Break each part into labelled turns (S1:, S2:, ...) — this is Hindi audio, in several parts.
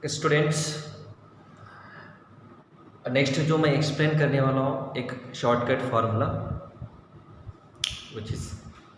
S1: स्टूडेंट्स, नेक्स्ट जो मैं एक्सप्लेन करने वाला हूँ एक shortcut formula which is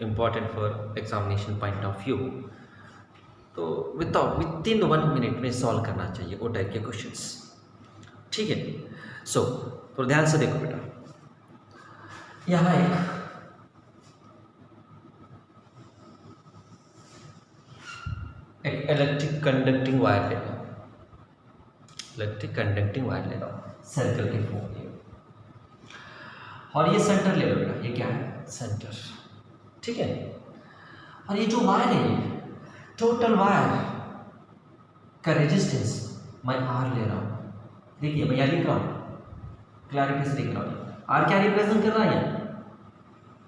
S1: important for examination point of view. तो विद इन 1 मिनट में सॉल्व करना चाहिए वो टाइप के क्वेश्चंस, ठीक है। सो तो ध्यान से देखो बेटा, यहाँ एक इलेक्ट्रिक कंडक्टिंग वायर ले लो, इलेक्ट्रिक कंडक्टिंग वायर ले लो सर्कल के फॉर्म में, और ये सेंटर ले लो बेटा, ये क्या है सेंटर, ठीक है। और ये जो वायर है टोटल वायर का रेजिस्टेंस मैं आर ले रहा हूँ। देखिए मैं यहाँ लिख रहा हूँ, क्लैरिटी से लिख रहा हूँ। आर क्या रिप्रेजेंट कर रहा है?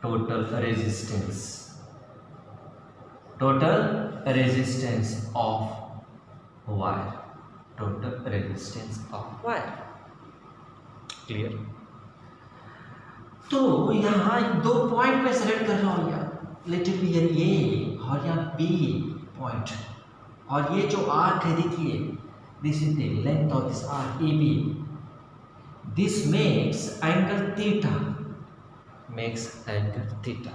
S1: Total resistance, total resistance of wire, total resistance of wire. Clear? तो यहाँ 2 पॉइंट में सेलेक्ट कर रहा हूँ, यहाँ लेट इट बी ए और यहाँ बी पॉइंट, और ये जो आर्क है देखिए, this is the length of this arc A B, this makes angle theta, makes angle theta.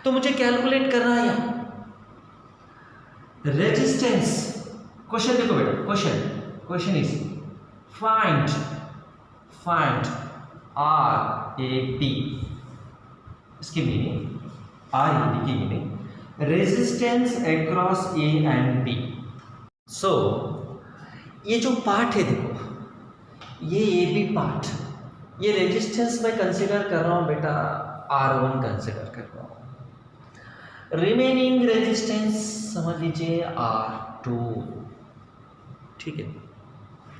S1: तो मुझे कैलकुलेट करना है रेजिस्टेंस। क्वेश्चन देखो बेटा, question is find R A B, इसकी मीनिंग आर ए बी की meaning resistance across A and B. So ये जो पार्ट है देखो, ये ए बी पार्ट, ये रेजिस्टेंस मैं कंसिडर कर रहा हूं बेटा R1 कंसिडर कर रहा हूं। रिमेनिंग रेजिस्टेंस समझ लीजिए R2, ठीक है,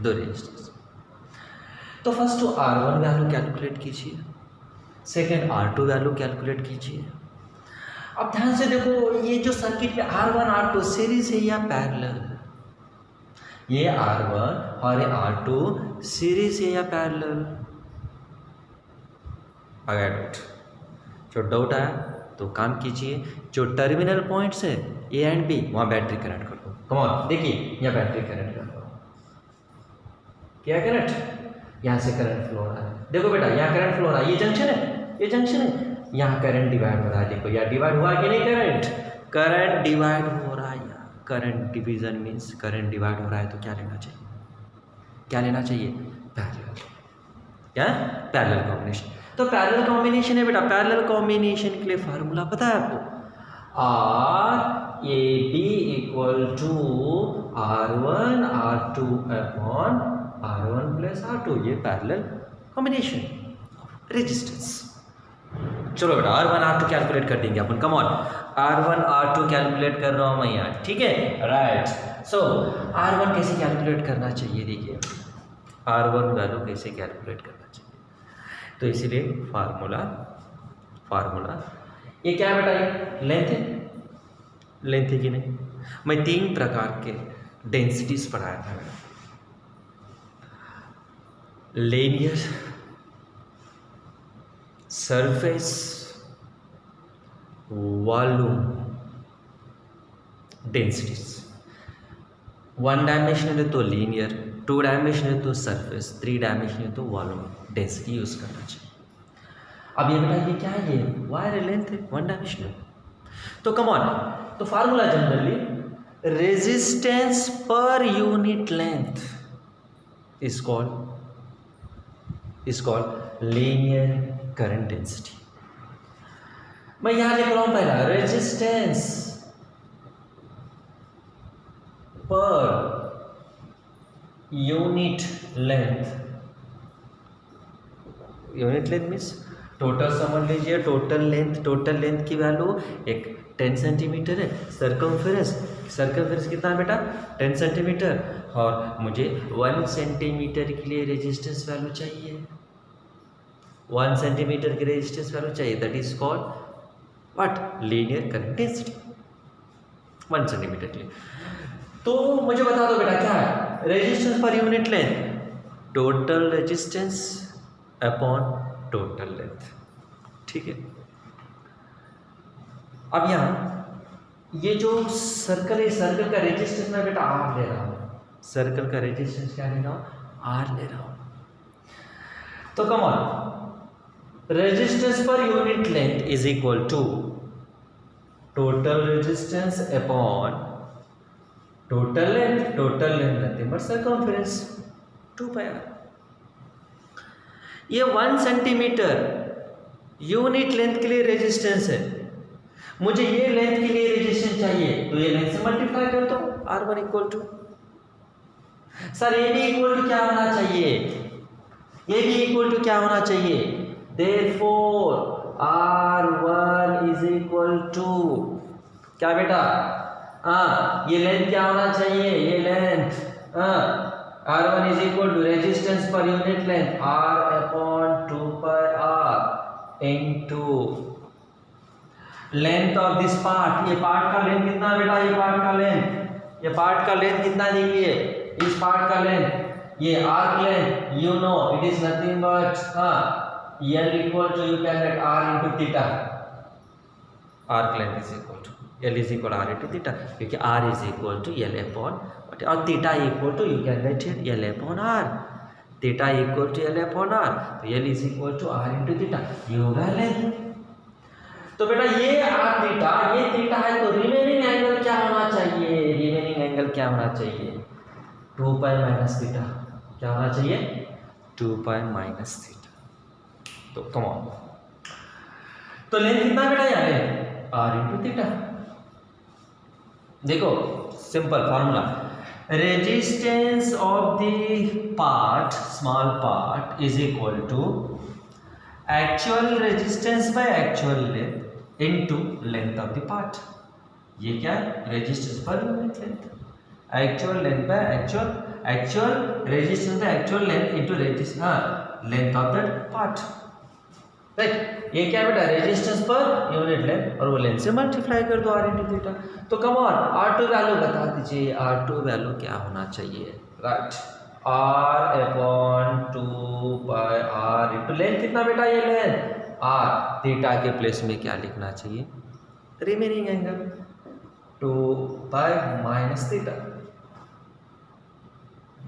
S1: 2 रेजिस्टेंस। तो फर्स्ट R1 वैल्यू कैलकुलेट कीजिए, सेकेंड R2 वैल्यू कैलकुलेट कीजिए। अब ध्यान से देखो, ये जो सर्किट में R1 R2 सीरीज है या पैरेलल? ये R1 और ये R2 सीरीज है या पैरेलल? अगर डाउट आया तो काम कीजिए, जो टर्मिनल पॉइंट्स है ए एंड बी वहाँ बैटरी कनेक्ट कर दो। कम ऑन, देखिए यहाँ बैटरी कनेक्ट कर दो, क्या कनेक्ट, यहाँ से करंट फ्लो हो रहा है, देखो बेटा यहाँ करंट फ्लो हो रहा है, ये जंक्शन है, ये जंक्शन है, यहाँ करंट डिवाइड हो रहा है, देखो यहाँ डिवाइड हुआ कि नहीं, करंट डिवाइड हो रहा है। यहाँ current division means current divide हो रहा है, तो क्या लेना चाहिए, क्या लेना चाहिए, पैरेलल, क्या पैरेलल कॉम्बिनेशन। तो पैरेलल कॉम्बिनेशन है बेटा, पैरेलल कॉम्बिनेशन के लिए फार्मूला पता है आपको, R A B equal to R1 R2 upon R1 plus R2, ये पैरेलल कॉम्बिनेशन रेजिस्टेंस। चलो बेटा R1 R2 कैलकुलेट कर देंगे अपन, come on, R1 R2 calculate कर रहा हूँ मैं यहाँ, ठीक है, राइट। सो R1 कैसे कैलकुलेट करना चाहिए, देखिए R1 वैल्यू कैसे कैलकुलेट करना चाहिए। तो इसीलिए फार्मूला ये क्या है बेटा, ये लेंथ है कि नहीं। मैं 3 प्रकार के डेंसिटीज पढ़ाया था बेटा, linear, surface, volume densities. 1 dimensional है तो लीनियर, 2 डायमेंशनल है तो सरफेस, 3 डायमेंशनल है तो वॉल्यूम डेंसिटी यूज करना चाहिए। अब ये बेटा ये क्या है, ये वायर लेंथ है 1 डायमेंशनल। तो कम ऑन, तो formula generally resistance per unit length is called linear current density. मैं यहां लिख रहा हूं पहला resistance per unit length means total समझ लीजिए, टोटल लेंथ की वैल्यू एक 10 सेंटीमीटर है, सर्कमफेरेंस कितना है बेटा 10 सेंटीमीटर, और मुझे 1 सेंटीमीटर के लिए रेजिस्टेंस वैल्यू चाहिए, 1 सेंटीमीटर की रेजिस्टेंस वैल्यू चाहिए, that is called what, linear current density 1 centimetre के लिए। तो मुझे बता दो बेटा क्या है resistance per unit length, total resistance upon total length, ठीक है। अब यहाँ ये जो सर्कल है, सर्कल का रेजिस्टेंस मैं बेटा आर ले रहा हूँ, सर्कल का रेजिस्टेंस क्या ले रहा हूँ, आर ले रहा हूँ। तो come on, resistance per unit length is equal to total resistance upon total length nothing but circumference 2 pi R. ये 1 सेंटीमीटर यूनिट लेंथ के लिए रेजिस्टेंस है, मुझे ये लेंथ के लिए रेजिस्टेंस चाहिए, तो ये लेंथ से मल्टीप्लाई कर दो, R1 इक्वल टू, सर ये भी इक्वल टू क्या होना चाहिए, ये भी इक्वल टू क्या होना चाहिए, therefore R1 is equal to क्या बेटा, ये लेंथ क्या होना चाहिए, ये length R1 is equal to resistance per unit length R upon 2 pi R into length of this part. ये पार्ट का लेंथ कितना है बेटा, ये पार्ट का लेंथ, ये पार्ट का लेंथ कितना देखिए, इस पार्ट का लेंथ, ये arc length, you know it is nothing but L equal to you can get R into theta, arc length is equal to L is equal R into theta, क्योंकि R is equal to L upon और theta equal to you can get L upon R, theta equal to L upon R, तो L is equal to R into theta, ये होगा लेंथ। तो बेटा ये R थीटा, ये थीटा है, तो रिमेनिंग एंगल क्या होना चाहिए, रिमेनिंग एंगल क्या होना चाहिए, 2 पाई माइनस थीटा, क्या होना चाहिए, 2 पाई माइनस थीटा। तो कम ऑन, तो लेंथ कितना बेटा, यहाँ लेंथ R इनटू थीटा। देखो simple formula, resistance of the part small part is equal to actual resistance by actual length into length of the part. ये क्या है, resistance per unit length, actual length by actual resistance by actual length into length of that part, right. ये क्या बेटा, रेजिस्टेंस पर यूनिट लेंथ और वो लेंथ से मल्टीप्लाई कर दो R इनटू थीटा। तो कम ऑन, R2 वैल्यू बता दीजिए, R2 वैल्यू क्या होना चाहिए, right, R upon 2 pi R into length कितना बेटा, ये लेंथ R, थीटा के प्लेस में क्या लिखना चाहिए, remaining angle 2 pi minus theta.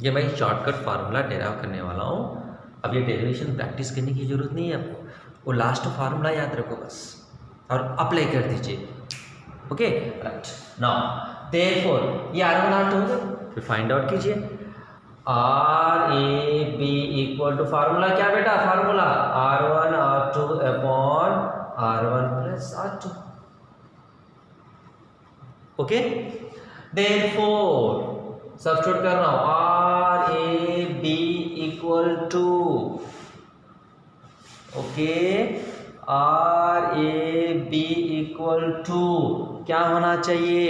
S1: ये मैं शॉर्टकट फार्मूला डेराइव करने वाला हूँ, अब ये डेरिवेशन प्रैक्टिस करने की जरूरत नहीं है आपको, वो लास्ट फार्मूला याद रखो बस और अप्लाई कर दीजिए, ओके, राइट। नाउ देयरफॉर ये R1 R2 होगा, फिर फाइंड आउट कीजिए, RAB इक्वल टू फार्मूला क्या बेटा, formula R1 R2 upon R1 plus R2, okay. Therefore substitute कर रहा हूँ, RAB equal to, okay, RAB equal to क्या होना चाहिए,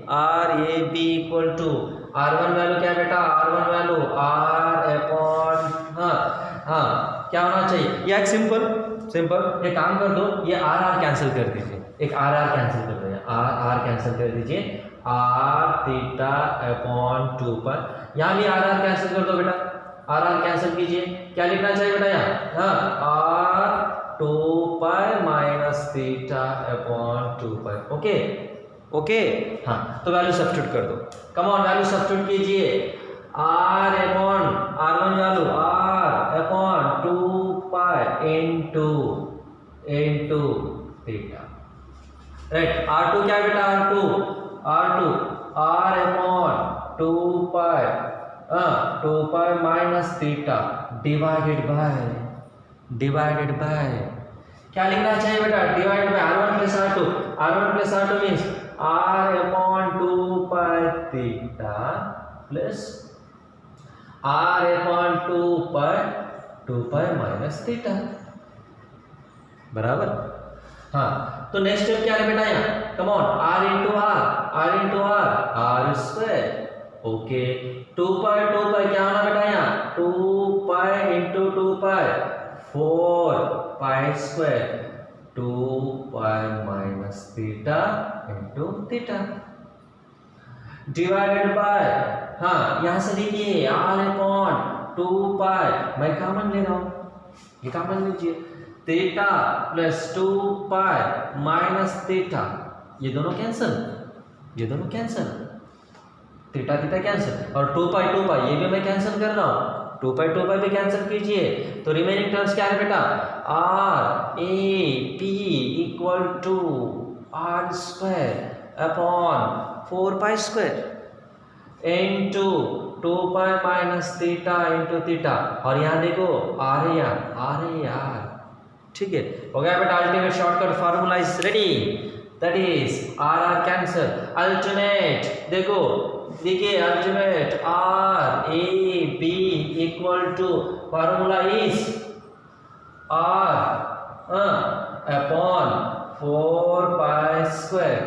S1: RAB equal to R1 value क्या बेटा, R1 वैल्यू R अपॉन क्या होना चाहिए, ये एक सिंपल एक काम कर दो, ये R कैंसिल कर दीजिए, एक R कैंसिल कर दो, R कैंसिल कर दीजिए, R थीटा अपॉन 2 पर, यहाँ भी R कैंसिल कर दो बेटा, R कैंसिल कीजिए, क्या लिखना चाहिए बेटा यहाँ, R 2 pi minus theta upon 2 पाई, ओके, हाँ, तो वैल्यू सब्स्टिट्यूट कर दो, कम ऑन वैल्यू सब्स्टिट्यूट कीजिए, R upon R1 value R upon 2 पाई इनटू थीटा, राइट। R2 क्या बेटा, R2 R upon 2 pi minus theta divided by क्या लिखना चाहिए बेटा, divide by R1 plus R2 means R upon 2 pi theta plus R upon 2 pi minus theta, बराबर। हाँ, तो नेक्स्ट स्टेप क्या है बेटा यहाँ, come on, R into R square, okay, 2 पाई क्या होना बेटा यहाँ, 2 pi into 2 pi 4 pi square, 2 pi minus theta into theta divided by, हाँ यहाँ से देखिए R अपॉन 2 पाई, मैं कॉमन ले रहा हूँ, ये कॉमन लीजिए, theta plus 2 pi minus theta, ये दोनों कैंसिल, ये दोनों कैंसिल, थीटा थीटा कैंसिल, और 2 पाई ये भी मैं कैंसिल कर रहा हूँ, 2 पाई भी कैंसिल कीजिए, तो रिमेनिंग टर्म्स क्या है बेटा, R A P equal to R square upon 4 pi square into 2 pi minus theta into theta, और यहाँ देखो आर ए यार, ठीक है, हो गया बेटा। Ultimate shortcut formula is ready, that is R cancel, alternate देखो, देखिए ultimate R A B equal to formula is R upon 4 pi square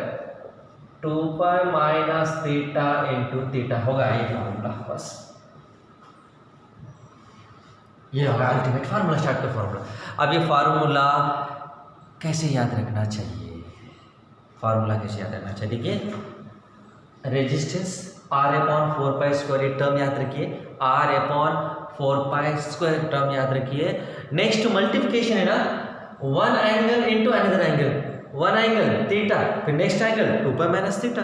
S1: 2 pi minus theta into theta, होगा ये फार्मूला, बस ये होगा अल्टीमेट फार्मूला, शॉर्टकट फार्मूला। अब ये फार्मूला कैसे याद रखना चाहिए, फार्मूला कैसे याद रखना चाहिए, देखिए resistance R upon 4 pi square, ये टर्म याद रखिए, R upon 4 pi square term याद रखिए। नेक्स्ट मल्टीप्लिकेशन है ना, one angle into another angle, one angle theta, फिर next angle 2 pi minus theta,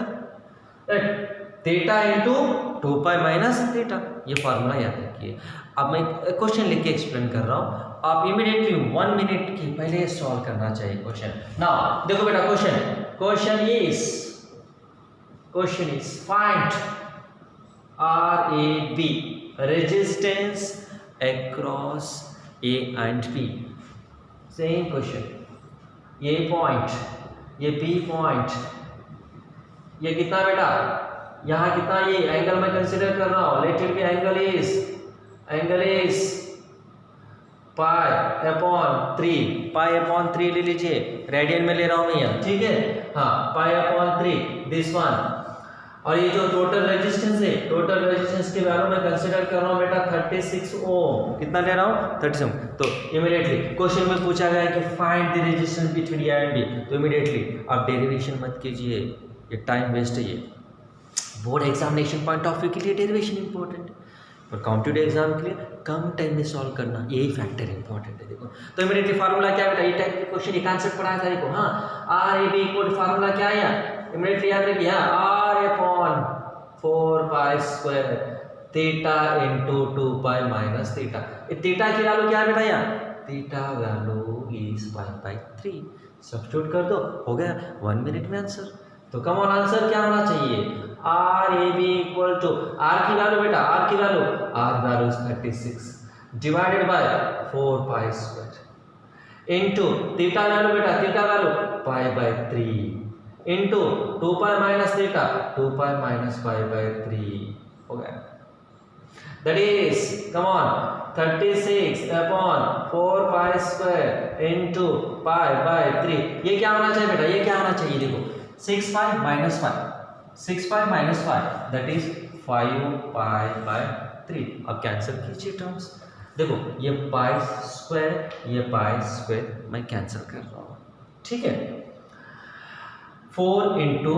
S1: theta into 2 pi minus theta, ये फार्मूला याद रखिए। अब मैं क्वेश्चन लिख के एक्सप्लेन कर रहा हूँ, आप इमीडिएटली 1 मिनट के पहले सॉल्व करना चाहिए क्वेश्चन। नाउ देखो बेटा, question is find R A B resistance across A and B, same question, ये पॉइंट, ये बी पॉइंट, ये कितना बेटा, यहाँ कितना, ये एंगल मैं कंसीडर कर रहा हूँ, let it be angle is pi upon 3 ले लीजिए, रेडियन में ले रहा हूँ मैं यहाँ, ठीक है, हाँ, पाई अपॉन 3 दिस वन, और ये जो टोटल रेजिस्टेंस है, टोटल रेजिस्टेंस के वैल्यू मैं कंसीडर कर रहा हूँ बेटा 36 ओम, कितना ले रहा हूँ 36 ओम। तो इमीडिएटली क्वेश्चन में पूछा गया है कि find the resistance between A and B, तो इमीडिएटली आप डेरिवेशन मत कीजिए, ये टाइम वेस्ट है, ये board examination point of view के लिए डेरिवेशन इंपॉर्टेंट है, और कॉम्पिटिटिव एग्जाम के लिए कम टाइम में सॉल्व करना, यही फैक्टर इंपॉर्टेंट है। देखो तो इमीडिएटली फार्मूला क्या बेटा, ये टाइप के क्वेश्चन एक आंसर पढ़ाया था, देखो हाँ, R A B equal formula क्या है, इमीडिएटली याद रखिए, R upon 4 pi square theta into 2 pi minus theta, theta की वैल्यू क्या है बेटा, यहाँ theta value is pi by 3, substitute कर दो, हो गया 1 मिनट में आंसर। तो कम ऑन आंसर क्या होना चाहिए, R A B equal to, R की वैल्यू बेटा, R value 36 divided by 4 pi square into theta value बेटा, theta value pi by 3 into 2 pi minus theta 2 pi minus pi by 3, हो गया, that is come on 36 upon 4 pi square into pi by 3, ये क्या होना चाहिए बेटा, ये क्या होना चाहिए, देखो 6 pi minus 5 that is 5 pi by 3, अब कैंसिल कीजिए टर्म्स, देखो ये पाई स्क्वायर मैं कैंसिल कर रहा हूँ, ठीक है, 4 इंटू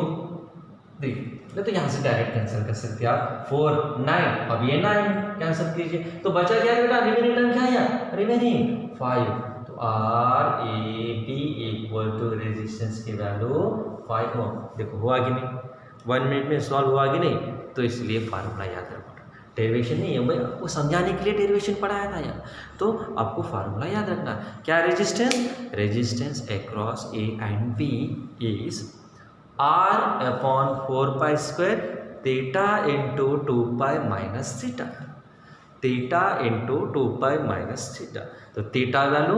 S1: 3, नहीं तो यहाँ से डायरेक्ट कैंसिल कर सकते हैं आप, 4 9, अब ये 9 कैंसिल कीजिए, तो बचा क्या बेटा, रिमेनिंग टर्म क्या है, रिमेनिंग 5, तो R A B equal to resistance की वैल्यू 5 ओम, देखो हुआ कि नहीं, 1 मिनट में सॉल्व हुआ कि नहीं, तो इसलिए फार्मूला याद रखो, डेरिवेशन नहीं है, मैं आपको समझाने के लिए डेरिवेशन पढ़ाया था यार, तो आपको फार्मूला याद रखना, क्या resistance across A and B is R upon 4 pi square theta into 2 pi minus theta, theta into 2 pi minus theta, तो थीटा वैल्यू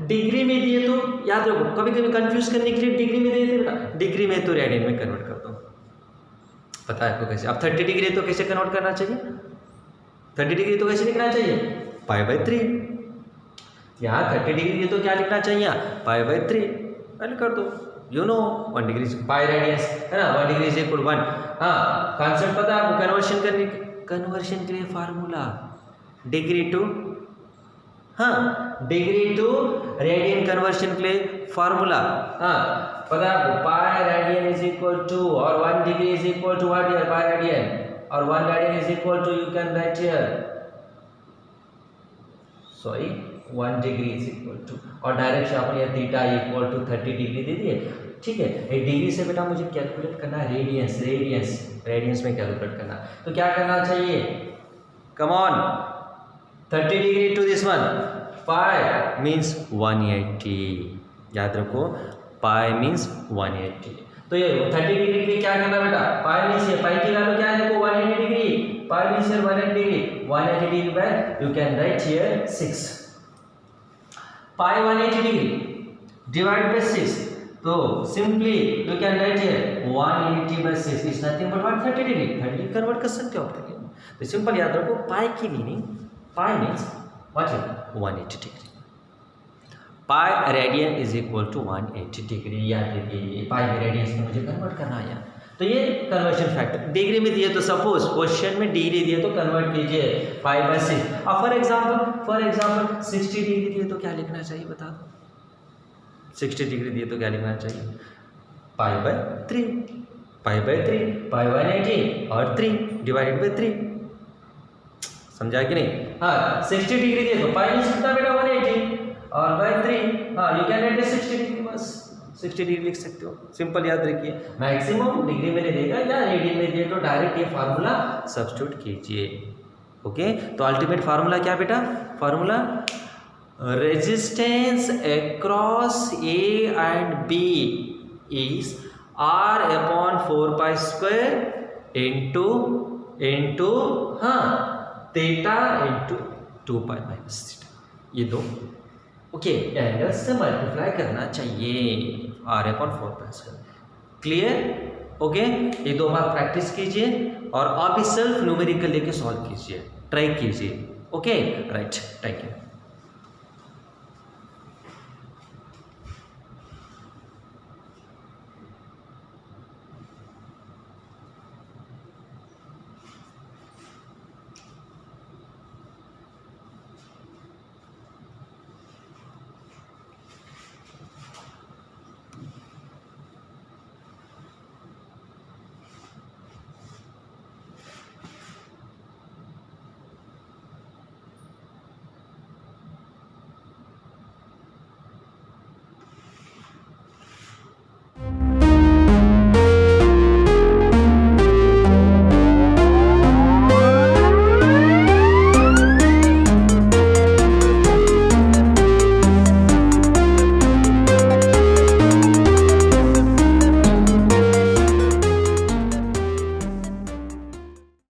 S1: डिग्री में दिए तो याद रखो, कभी कभी कंफ्यूज करने के लिए डिग्री में दे देते, डिग्री में तो रेडियन में कन्वर्ट कर दो, पता है आपको कैसे। अब 30 डिग्री तो कैसे कन्वर्ट करना चाहिए, 30 डिग्री तो कैसे लिखना चाहिए, पाई बाई 3, यहाँ 30 डिग्री तो क्या लिखना चाहिए, पाई बाई 3 पहले कर दो, you know 1 degree pi radius है ना, 1 डिग्री इक्वल 1, हाँ कॉन्सेप्ट पता है आपको, कन्वर्शन के लिए formula degree to radian conversion के लिए फार्मूला, हाँ पता है आपको, pi radian is equal to, और 1 degree is equal to what, here pi radian, और 1 radian is equal to, you can write here, sorry 1 degree is equal to, और डायरेक्शन आपने यहाँ थीटा इक्वल टू 30 डिग्री दे दिए, ठीक है। एक डिग्री से बेटा मुझे कैलकुलेट करना है रेडियंस, रेडियंस में कैलकुलेट करना, तो क्या करना चाहिए, come on, 30 degree to this one, pi means 180, याद रखो पाई मीन्स 180। तो ये 30 डिग्री के लिए क्या करना बेटा, पाई मीन्स ये पाई की वैल्यू क्या है देखो 180 degree, pi means 180 degree, 180 degree by you can write here 6, pi 180 degree divide by 6, तो simply you can write here 180 by 6 is nothing but what 30 degree, 30 degree convert कर सकते हो आप। तो सिंपल याद रखो पाई की मीनिंग, पाई मीन्स व्हाट है 180 degree, pi radian is equal to 180 degree, याद रखिए पाई के रेडियंस में मुझे कन्वर्ट करना है। तो ये कन्वर्जन फैक्टर डिग्री में दिए, तो सपोज क्वेश्चन में डिग्री दिए तो कन्वर्ट कीजिए पाई बाय 6, और फॉर एग्जांपल 60 डिग्री दिए तो क्या लिखना चाहिए बता दो, 60 डिग्री दिए तो क्या लिखना चाहिए, पाई बाय 3, पाई बाय 3, पाई 180 और 3 डिवाइडेड बाय 3, समझा कि नहीं। हाँ 60 डिग्री दिए तो पाई मीन्स कितना बेटा 180 और बाय 3, हाँ यू कैन राइट 60 डिग्री, बस 60 डिग्री लिख सकते हो, सिंपल याद रखिए। मैक्सिमम डिग्री में देगा या रेडियन में दिए तो डायरेक्ट ये फार्मूला सब्स्टिट्यूट कीजिए, ओके। तो अल्टीमेट फार्मूला क्या बेटा, formula resistance across A and B is r/4π² into हाँ थीटा इंटू 2π माइनस थीटा, ये दो ओके एंगल से मल्टीप्लाई करना चाहिए r/4π², क्लियर, ओके। ये दो बार प्रैक्टिस कीजिए और आप भी सेल्फ न्यूमेरिकल लेके सॉल्व कीजिए, ट्राई कीजिए, ओके राइट, थैंक यू।